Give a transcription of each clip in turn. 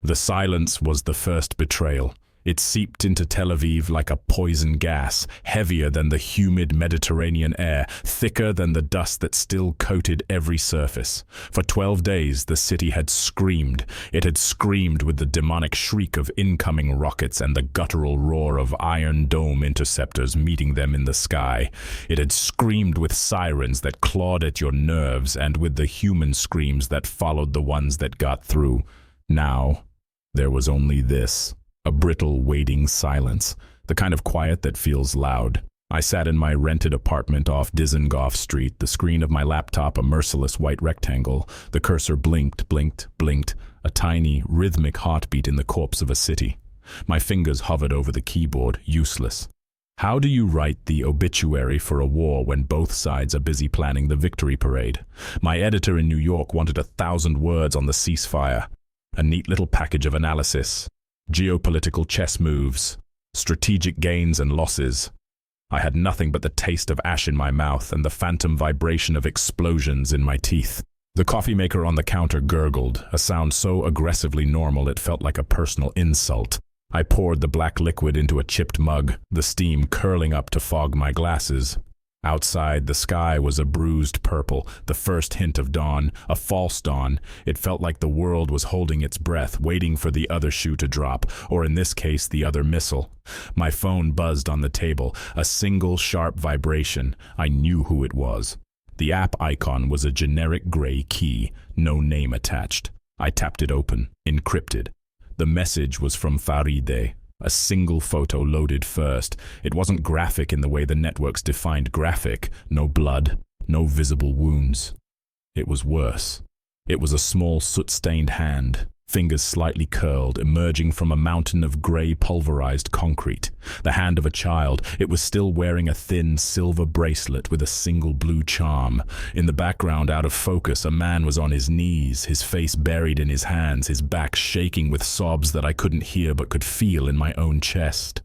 The silence was the first betrayal. It seeped into Tel Aviv like a poison gas, heavier than the humid Mediterranean air, thicker than the dust that still coated every surface. For 12 days, the city had screamed. It had screamed with the demonic shriek of incoming rockets and the guttural roar of Iron Dome interceptors meeting them in the sky. It had screamed with sirens that clawed at your nerves and with the human screams that followed the ones that got through. Now, there was only this. A brittle, waiting silence, the kind of quiet that feels loud. I sat in my rented apartment off Dizengoff Street, the screen of my laptop a merciless white rectangle. The cursor blinked, blinked, blinked, a tiny, rhythmic heartbeat in the corpse of a city. My fingers hovered over the keyboard, useless. How do you write the obituary for a war when both sides are busy planning the victory parade? My editor in New York wanted 1,000 words on the ceasefire. A neat little package of analysis. Geopolitical chess moves, strategic gains and losses. I had nothing but the taste of ash in my mouth and the phantom vibration of explosions in my teeth. The coffee maker on the counter gurgled, a sound so aggressively normal it felt like a personal insult. I poured the black liquid into a chipped mug, the steam curling up to fog my glasses. Outside, the sky was a bruised purple, the first hint of dawn, a false dawn. It felt like the world was holding its breath, waiting for the other shoe to drop, or in this case, the other missile. My phone buzzed on the table, a single sharp vibration. I knew who it was. The app icon was a generic gray key, no name attached. I tapped it open, encrypted. The message was from Farideh. A single photo loaded first. It wasn't graphic in the way the networks defined graphic. No blood, no visible wounds. It was worse. It was a small soot-stained hand, fingers slightly curled, emerging from a mountain of gray pulverized concrete. The hand of a child. It was still wearing a thin silver bracelet with a single blue charm. In the background, out of focus, a man was on his knees, his face buried in his hands, his back shaking with sobs that I couldn't hear but could feel in my own chest.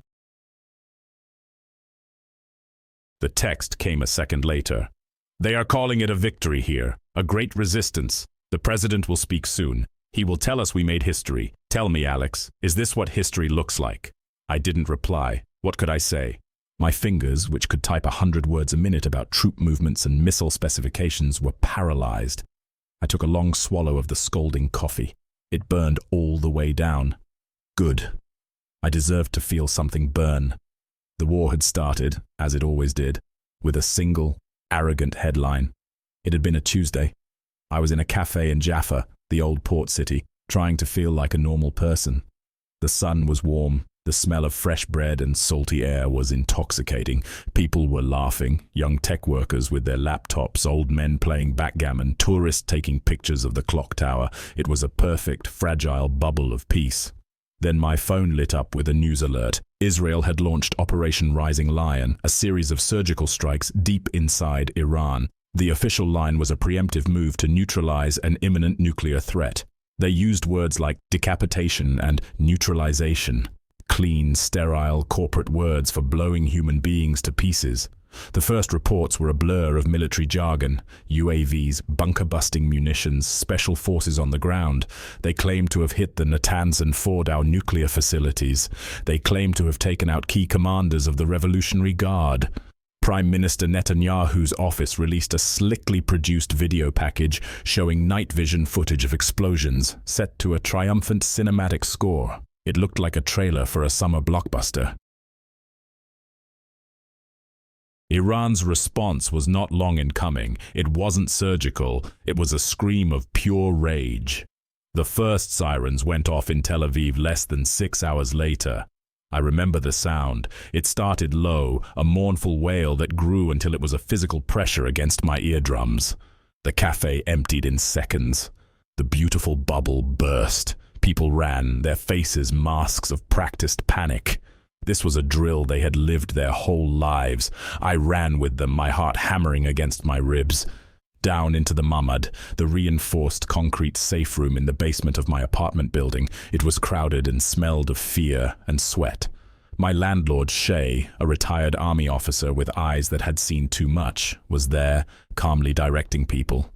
The text came a second later. "They are calling it a victory here, a great resistance. The president will speak soon. He will tell us we made history. Tell me, Alex, is this what history looks like?" I didn't reply. What could I say? My fingers, which could type 100 words a minute about troop movements and missile specifications, were paralyzed. I took a long swallow of the scalding coffee. It burned all the way down. Good. I deserved to feel something burn. The war had started, as it always did, with a single, arrogant headline. It had been a Tuesday. I was in a cafe in Jaffa, the old port city, trying to feel like a normal person. The sun was warm, the smell of fresh bread and salty air was intoxicating. People were laughing, young tech workers with their laptops, old men playing backgammon, tourists taking pictures of the clock tower. It was a perfect, fragile bubble of peace. Then my phone lit up with a news alert. Israel had launched Operation Rising Lion, a series of surgical strikes deep inside Iran. The official line was a preemptive move to neutralize an imminent nuclear threat. They used words like decapitation and neutralization. Clean, sterile, corporate words for blowing human beings to pieces. The first reports were a blur of military jargon. UAVs, bunker-busting munitions, special forces on the ground. They claimed to have hit the Natanz and Fordow nuclear facilities. They claimed to have taken out key commanders of the Revolutionary Guard. Prime Minister Netanyahu's office released a slickly produced video package showing night vision footage of explosions, set to a triumphant cinematic score. It looked like a trailer for a summer blockbuster. Iran's response was not long in coming. It wasn't surgical. It was a scream of pure rage. The first sirens went off in Tel Aviv less than 6 hours later. I remember the sound. It started low, a mournful wail that grew until it was a physical pressure against my eardrums. The cafe emptied in seconds. The beautiful bubble burst. People ran, their faces masks of practiced panic. This was a drill they had lived their whole lives. I ran with them, my heart hammering against my ribs. Down into the mamad, the reinforced concrete safe room in the basement of my apartment building. It was crowded and smelled of fear and sweat. My landlord, Shay, a retired army officer with eyes that had seen too much, was there, calmly directing people.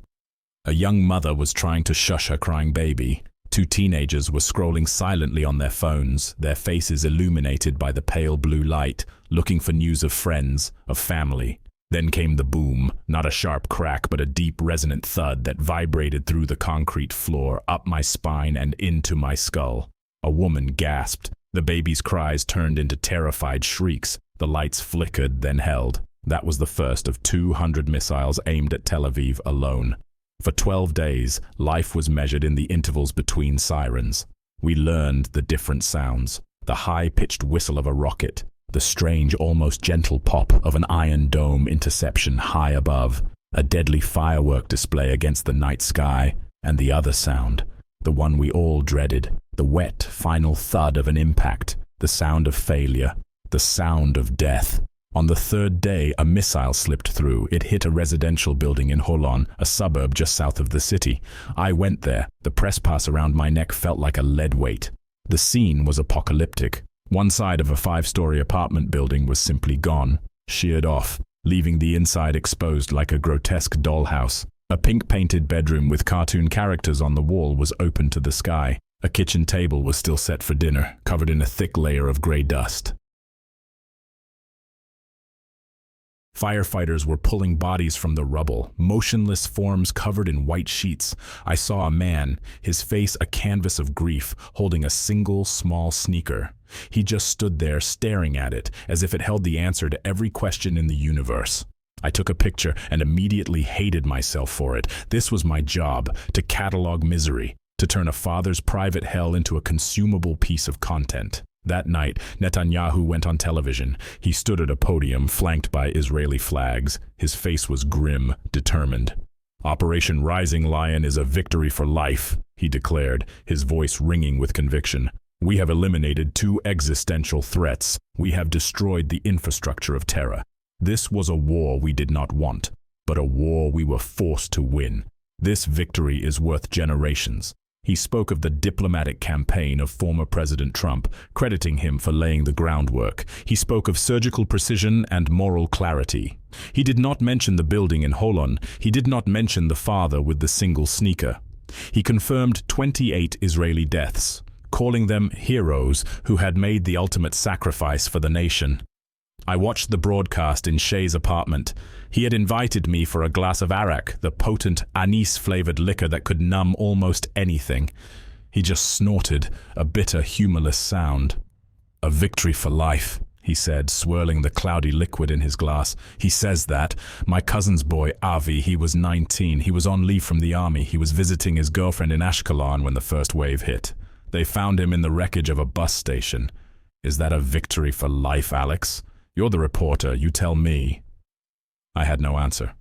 A young mother was trying to shush her crying baby. Two teenagers were scrolling silently on their phones, their faces illuminated by the pale blue light, looking for news of friends, of family. Then came the boom, not a sharp crack but a deep resonant thud that vibrated through the concrete floor, up my spine and into my skull. A woman gasped. The baby's cries turned into terrified shrieks. The lights flickered, then held. That was the first of 200 missiles aimed at Tel Aviv alone. For 12 days, life was measured in the intervals between sirens. We learned the different sounds. The high-pitched whistle of a rocket, the strange, almost gentle pop of an Iron Dome interception high above, a deadly firework display against the night sky, and the other sound, the one we all dreaded, the wet, final thud of an impact, the sound of failure, the sound of death. On the third day, a missile slipped through. It hit a residential building in Holon, a suburb just south of the city. I went there. The press pass around my neck felt like a lead weight. The scene was apocalyptic. One side of a 5-story apartment building was simply gone, sheared off, leaving the inside exposed like a grotesque dollhouse. A pink-painted bedroom with cartoon characters on the wall was open to the sky. A kitchen table was still set for dinner, covered in a thick layer of gray dust. Firefighters were pulling bodies from the rubble, motionless forms covered in white sheets. I saw a man, his face a canvas of grief, holding a single small sneaker. He just stood there staring at it, as if it held the answer to every question in the universe. I took a picture and immediately hated myself for it. This was my job, to catalog misery, to turn a father's private hell into a consumable piece of content. That night, Netanyahu went on television. He stood at a podium flanked by Israeli flags. His face was grim, determined. "Operation Rising Lion is a victory for life," he declared, his voice ringing with conviction. "We have eliminated 2 existential threats. We have destroyed the infrastructure of terror. This was a war we did not want, but a war we were forced to win. This victory is worth generations." He spoke of the diplomatic campaign of former President Trump, crediting him for laying the groundwork. He spoke of surgical precision and moral clarity. He did not mention the building in Holon. He did not mention the father with the single sneaker. He confirmed 28 Israeli deaths, calling them heroes who had made the ultimate sacrifice for the nation. I watched the broadcast in Shay's apartment. He had invited me for a glass of arak, the potent anise-flavored liquor that could numb almost anything. He just snorted, a bitter, humorless sound. "A victory for life," he said, swirling the cloudy liquid in his glass. "He says that. My cousin's boy, Avi, he was 19. He was on leave from the army. He was visiting his girlfriend in Ashkelon when the first wave hit. They found him in the wreckage of a bus station. Is that a victory for life, Alex? You're the reporter, you tell me." I had no answer.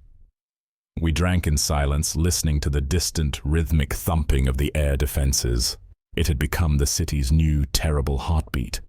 We drank in silence, listening to the distant, rhythmic thumping of the air defenses. It had become the city's new, terrible heartbeat.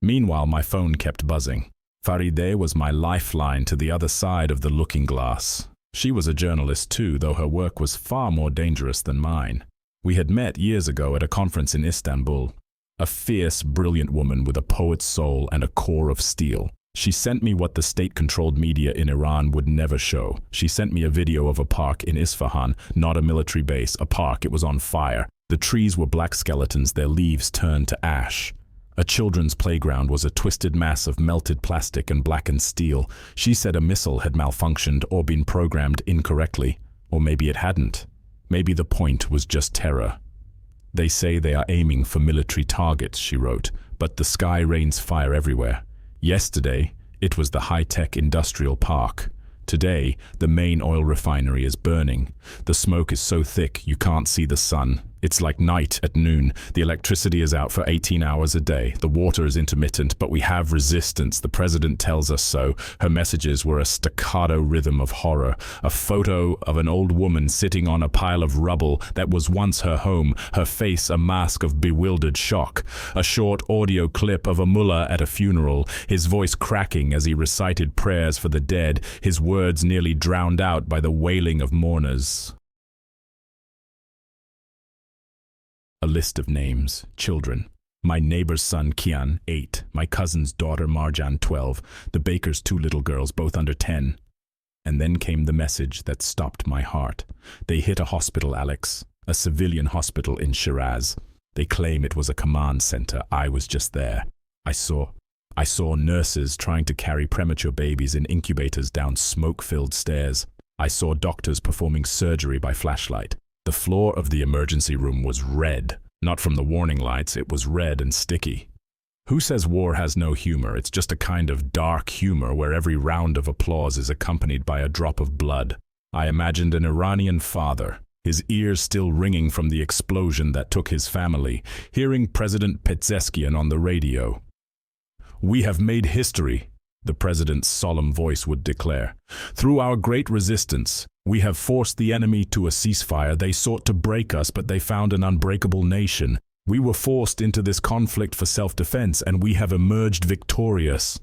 Meanwhile, my phone kept buzzing. Farideh was my lifeline to the other side of the looking glass. She was a journalist too, though her work was far more dangerous than mine. We had met years ago at a conference in Istanbul. A fierce, brilliant woman with a poet's soul and a core of steel. She sent me what the state-controlled media in Iran would never show. She sent me a video of a park in Isfahan, not a military base, a park. It was on fire. The trees were black skeletons, their leaves turned to ash. A children's playground was a twisted mass of melted plastic and blackened steel. She said a missile had malfunctioned or been programmed incorrectly. Or maybe it hadn't. Maybe the point was just terror. "They say they are aiming for military targets," she wrote, "but the sky rains fire everywhere. Yesterday, it was the high-tech industrial park. Today, the main oil refinery is burning. The smoke is so thick you can't see the sun. It's like night at noon. The electricity is out for 18 hours a day. The water is intermittent, but we have resistance. The president tells us so." Her messages were a staccato rhythm of horror. A photo of an old woman sitting on a pile of rubble that was once her home, her face a mask of bewildered shock. A short audio clip of a mullah at a funeral, his voice cracking as he recited prayers for the dead, his words nearly drowned out by the wailing of mourners. A list of names, children. My neighbor's son, Kian, 8. My cousin's daughter, Marjan, 12. The baker's 2 little girls, both under 10. And then came the message that stopped my heart. They hit a hospital, Alex, a civilian hospital in Shiraz. They claim it was a command center. I was just there. I saw nurses trying to carry premature babies in incubators down smoke-filled stairs. I saw doctors performing surgery by flashlight. The floor of the emergency room was red. Not from the warning lights, it was red and sticky. Who says war has no humor? It's just a kind of dark humor where every round of applause is accompanied by a drop of blood. I imagined an Iranian father, his ears still ringing from the explosion that took his family, hearing President Pezeshkian on the radio. "We have made history," the president's solemn voice would declare. "Through our great resistance, we have forced the enemy to a ceasefire. They sought to break us, but they found an unbreakable nation. We were forced into this conflict for self-defense, and we have emerged victorious."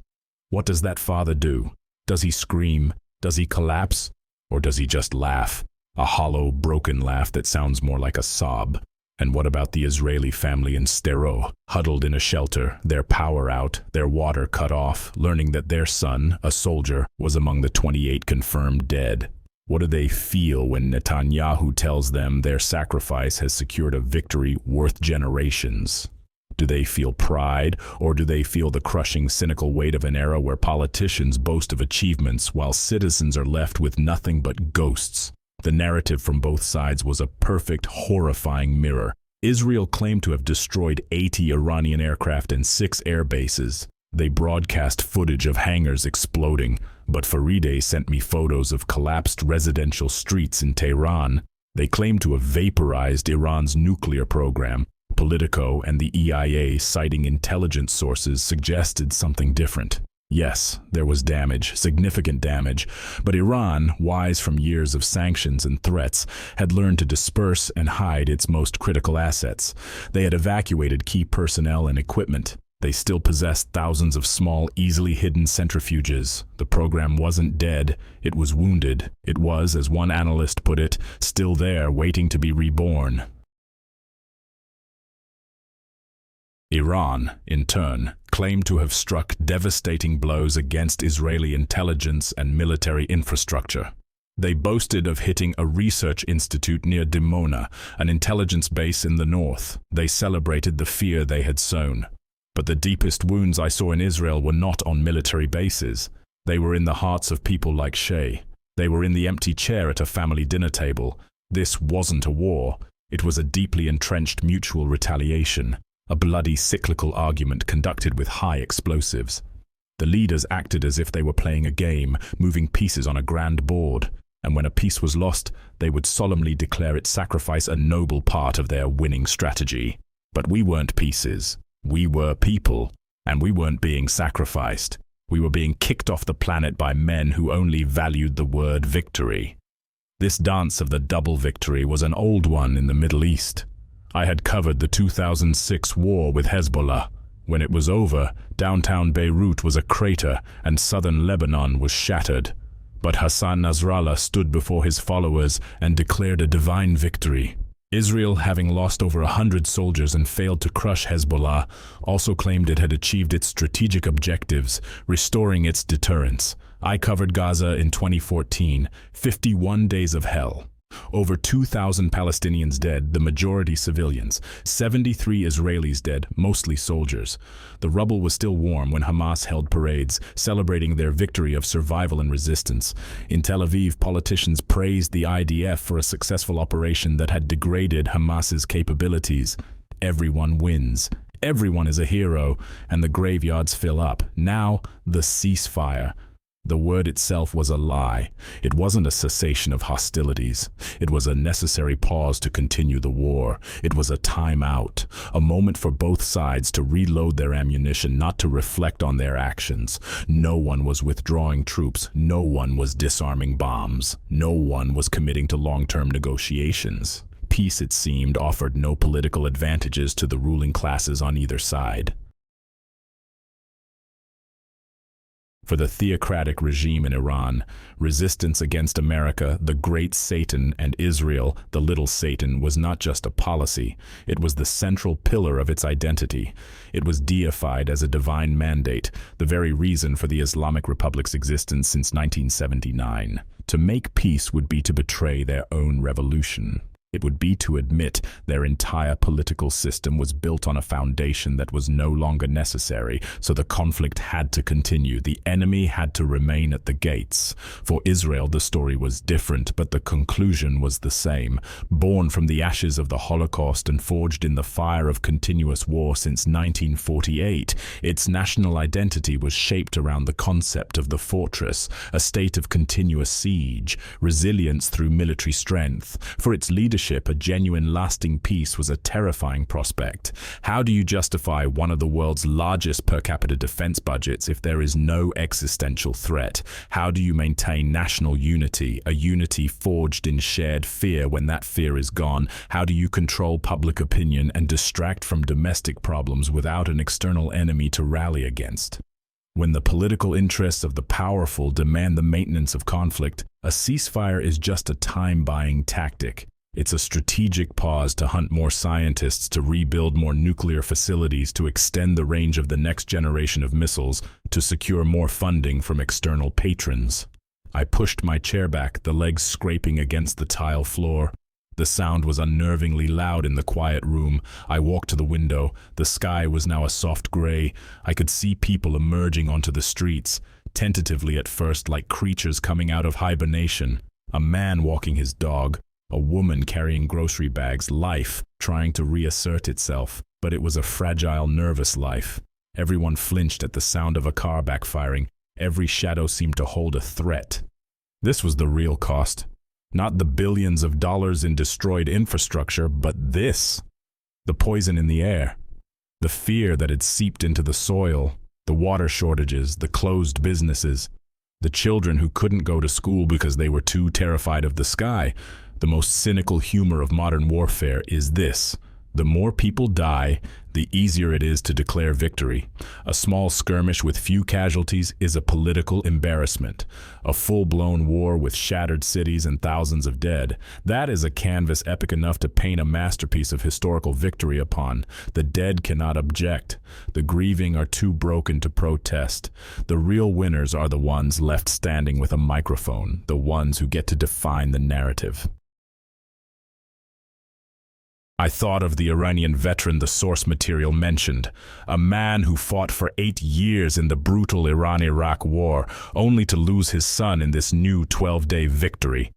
What does that father do? Does he scream? Does he collapse? Or does he just laugh? A hollow, broken laugh that sounds more like a sob. And what about the Israeli family in Sderot, huddled in a shelter, their power out, their water cut off, learning that their son, a soldier, was among the 28 confirmed dead? What do they feel when Netanyahu tells them their sacrifice has secured a victory worth generations? Do they feel pride, or do they feel the crushing, cynical weight of an era where politicians boast of achievements while citizens are left with nothing but ghosts? The narrative from both sides was a perfect, horrifying mirror. Israel claimed to have destroyed 80 Iranian aircraft and 6 air bases. They broadcast footage of hangars exploding, but Farideh sent me photos of collapsed residential streets in Tehran. They claim to have vaporized Iran's nuclear program. Politico and the EIA, citing intelligence sources, suggested something different. Yes, there was damage, significant damage, but Iran, wise from years of sanctions and threats, had learned to disperse and hide its most critical assets. They had evacuated key personnel and equipment. They still possessed thousands of small, easily hidden centrifuges. The program wasn't dead, it was wounded. It was, as one analyst put it, still there, waiting to be reborn. Iran, in turn, claimed to have struck devastating blows against Israeli intelligence and military infrastructure. They boasted of hitting a research institute near Dimona, an intelligence base in the north. They celebrated the fear they had sown. But the deepest wounds I saw in Israel were not on military bases. They were in the hearts of people like Shay. They were in the empty chair at a family dinner table. This wasn't a war. It was a deeply entrenched mutual retaliation, a bloody cyclical argument conducted with high explosives. The leaders acted as if they were playing a game, moving pieces on a grand board, and when a piece was lost, they would solemnly declare its sacrifice a noble part of their winning strategy. But we weren't pieces. We were people, and we weren't being sacrificed. We were being kicked off the planet by men who only valued the word victory. This dance of the double victory was an old one in the Middle East. I had covered the 2006 war with Hezbollah. When it was over, downtown Beirut was a crater and southern Lebanon was shattered. But Hassan Nasrallah stood before his followers and declared a divine victory. Israel, having lost over 100 soldiers and failed to crush Hezbollah, also claimed it had achieved its strategic objectives, restoring its deterrence. I covered Gaza in 2014, 51 days of hell. Over 2,000 Palestinians dead, the majority civilians. 73 Israelis dead, mostly soldiers. The rubble was still warm when Hamas held parades, celebrating their victory of survival and resistance. In Tel Aviv, politicians praised the IDF for a successful operation that had degraded Hamas's capabilities. Everyone wins. Everyone is a hero, and the graveyards fill up. Now, the ceasefire. The word itself was a lie. It wasn't a cessation of hostilities. It was a necessary pause to continue the war. It was a time out, a moment for both sides to reload their ammunition, not to reflect on their actions. No one was withdrawing troops. No one was disarming bombs. No one was committing to long-term negotiations. Peace, it seemed, offered no political advantages to the ruling classes on either side. For the theocratic regime in Iran, resistance against America, the great Satan, and Israel, the little Satan, was not just a policy. It was the central pillar of its identity. It was deified as a divine mandate, the very reason for the Islamic Republic's existence since 1979. To make peace would be to betray their own revolution. It would be to admit their entire political system was built on a foundation that was no longer necessary, so the conflict had to continue. The enemy had to remain at the gates. For Israel, the story was different, but the conclusion was the same. Born from the ashes of the Holocaust and forged in the fire of continuous war since 1948, its national identity was shaped around the concept of the fortress, a state of continuous siege, resilience through military strength. For its leadership, a genuine lasting peace was a terrifying prospect. How do you justify one of the world's largest per capita defense budgets if there is no existential threat? How do you maintain national unity, a unity forged in shared fear when that fear is gone? How do you control public opinion and distract from domestic problems without an external enemy to rally against? When the political interests of the powerful demand the maintenance of conflict, a ceasefire is just a time-buying tactic. It's a strategic pause to hunt more scientists, to rebuild more nuclear facilities, to extend the range of the next generation of missiles, to secure more funding from external patrons. I pushed my chair back, the legs scraping against the tile floor. The sound was unnervingly loud in the quiet room. I walked to the window. The sky was now a soft gray. I could see people emerging onto the streets, tentatively at first, like creatures coming out of hibernation. A man walking his dog. A woman carrying grocery bags, life trying to reassert itself, but it was a fragile, nervous life. Everyone flinched at the sound of a car backfiring. Every shadow seemed to hold a threat. This was the real cost. Not the billions of dollars in destroyed infrastructure, but this. The poison in the air. The fear that had seeped into the soil. The water shortages, the closed businesses. The children who couldn't go to school because they were too terrified of the sky. The most cynical humor of modern warfare is this: the more people die, the easier it is to declare victory. A small skirmish with few casualties is a political embarrassment. A full-blown war with shattered cities and thousands of dead, that is a canvas epic enough to paint a masterpiece of historical victory upon. The dead cannot object. The grieving are too broken to protest. The real winners are the ones left standing with a microphone, the ones who get to define the narrative. I thought of the Iranian veteran the source material mentioned, a man who fought for 8 years in the brutal Iran-Iraq war, only to lose his son in this new 12-day victory.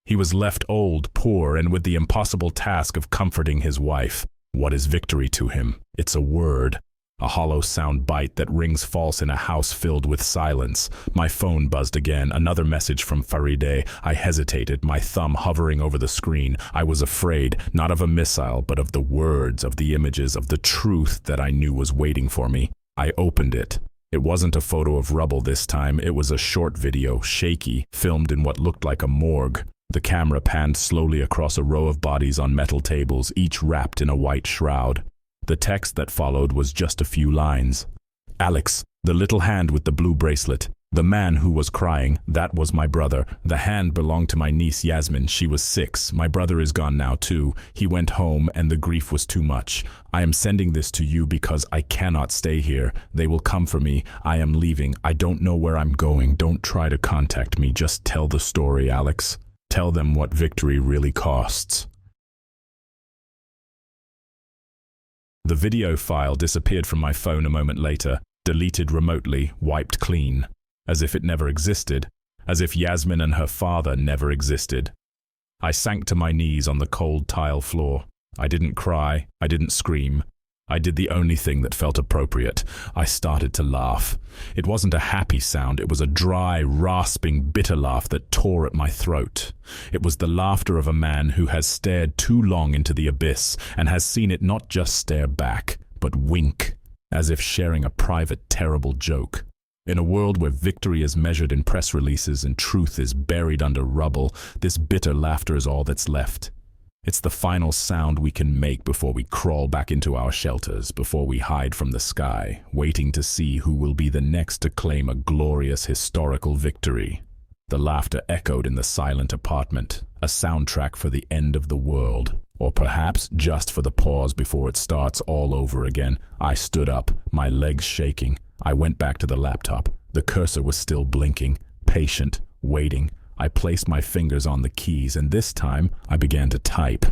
He was left old, poor, and with the impossible task of comforting his wife. What is victory to him? It's a word. A hollow sound bite that rings false in a house filled with silence. My phone buzzed again, another message from Farideh. I hesitated, my thumb hovering over the screen. I was afraid, not of a missile, but of the words, of the images, of the truth that I knew was waiting for me. I opened it. It wasn't a photo of rubble this time, it was a short video, shaky, filmed in what looked like a morgue. The camera panned slowly across a row of bodies on metal tables, each wrapped in a white shroud. The text that followed was just a few lines. Alex, the little hand with the blue bracelet. The man who was crying, that was my brother. The hand belonged to my niece Yasmin. She was 6. My brother is gone now too. He went home and the grief was too much. I am sending this to you because I cannot stay here. They will come for me. I am leaving. I don't know where I'm going. Don't try to contact me. Just tell the story, Alex. Tell them what victory really costs. The video file disappeared from my phone a moment later, deleted remotely, wiped clean. As if it never existed, as if Yasmin and her father never existed. I sank to my knees on the cold tile floor. I didn't cry, I didn't scream. I did the only thing that felt appropriate. I started to laugh. It wasn't a happy sound, it was a dry, rasping, bitter laugh that tore at my throat. It was the laughter of a man who has stared too long into the abyss and has seen it not just stare back, but wink, as if sharing a private, terrible joke. In a world where victory is measured in press releases and truth is buried under rubble, this bitter laughter is all that's left. It's the final sound we can make before we crawl back into our shelters, before we hide from the sky, waiting to see who will be the next to claim a glorious historical victory. The laughter echoed in the silent apartment, a soundtrack for the end of the world. Or perhaps just for the pause before it starts all over again. I stood up, my legs shaking. I went back to the laptop. The cursor was still blinking, patient, waiting. I placed my fingers on the keys, and this time I began to type.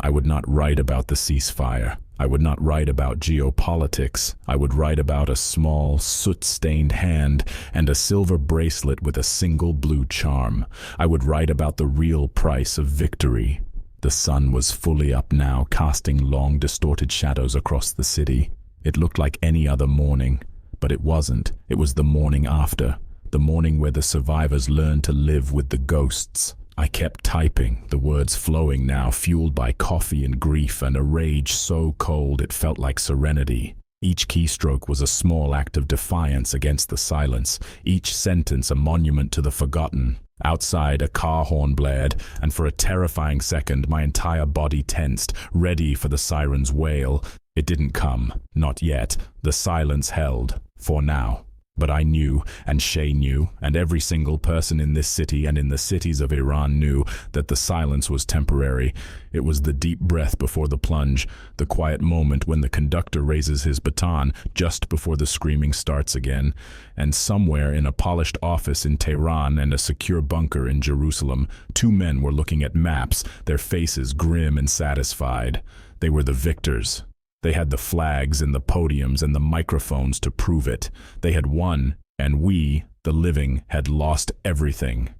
I would not write about the ceasefire. I would not write about geopolitics. I would write about a small, soot-stained hand and a silver bracelet with a single blue charm. I would write about the real price of victory. The sun was fully up now, casting long, distorted shadows across the city. It looked like any other morning, but it wasn't. It was the morning after. The morning where the survivors learned to live with the ghosts. I kept typing, the words flowing now, fueled by coffee and grief and a rage so cold it felt like serenity. Each keystroke was a small act of defiance against the silence, each sentence a monument to the forgotten. Outside, a car horn blared, and for a terrifying second my entire body tensed, ready for the siren's wail. It didn't come, not yet. The silence held, for now. But I knew, and Shay knew, and every single person in this city and in the cities of Iran knew that the silence was temporary. It was the deep breath before the plunge, the quiet moment when the conductor raises his baton just before the screaming starts again. And somewhere in a polished office in Tehran and a secure bunker in Jerusalem, two men were looking at maps, their faces grim and satisfied. They were the victors. They had the flags and the podiums and the microphones to prove it. They had won, and we, the living, had lost everything.